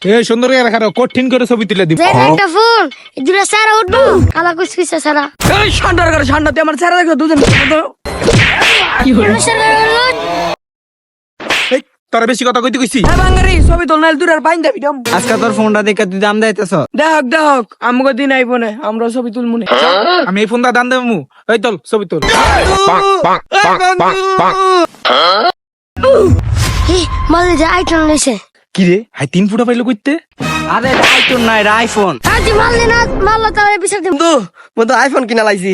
এই সুন্দর করে রাখারো কঠিন করে ছবি তুলে দিব। একটা ফোন দুটা সারা উঠবো কালা কুচকুচে সারা এই ঠান্ডার করে ঠান্ডাতে আমার ছেড়ে দেখো দুজন এই তোরা বেশি কথা কইতে কইছি। বাঙ্গারি ছবি তোল নাইলে দূর আর বাইন দেবি আজকে তোর ফোনটা দেখে তুই দাম দিতেছ। দেখ দেখ আমাকে দিন আইব না আমরা ছবি তুলমু না আমি এই ফোনটা দান দেবো। এই তোল ছবি তোল। মালে যে আইটেম লইছে কি রে হাই 3 ফুটা পাইলো কইতে। আরে আইফোন নাই আইফোন। আজ মারলে না মারলো তাহলে বিচার দিব বন্ধু আইফোন কিনা লাইছি।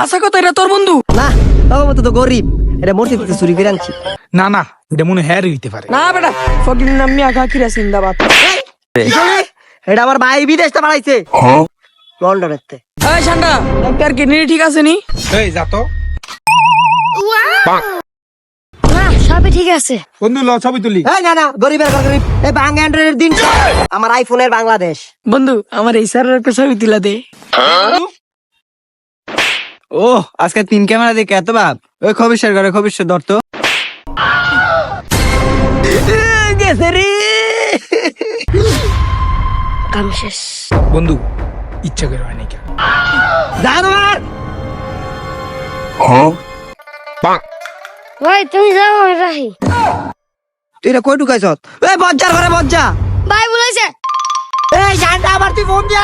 আশা কথা এটা তোর বন্ধু না তোর মতো তো গরিব, এটা মূর্তি থেকে চুরি করে আনছি। না না এটা মনে হ্যার হইতে পারে। না বেটা ফকির নাম মিয়া কাকিরা জিন্দাবাদ এটা আমার ভাই বিদেশ থেকে বাড়াইছে লন্ডনেতে। এই ঠান্ডা ডাক্তার কিডনি ঠিক আছে নি এই যা তো না সবই ঠিক আছে বন্ধু ল ছবি তুলি। এই না না গরিবের ঘর গরিব, এই বাংলা অ্যান্ড্রয়েডের দিন আমার আইফোনের বাংলাদেশ। বন্ধু আমার এই স্যারের একটা ছবি তুলা দে ও আজকে 3 ক্যামেরা দেখে এত ভাব। ওই খবিশের ঘরে খবিশের ধরতো গেছে রে। কাম শেষ বন্ধু ইচ্ছা করে হয় নাকি? জানোয়ার ভাই তুমি যাও আমি রাহি তুই এটা কই ঢুকাইছ? এই বজ্জার ঘরে বজ্জা ভাই বলেছে এই জানটা আবার তুই ফোন দিয়া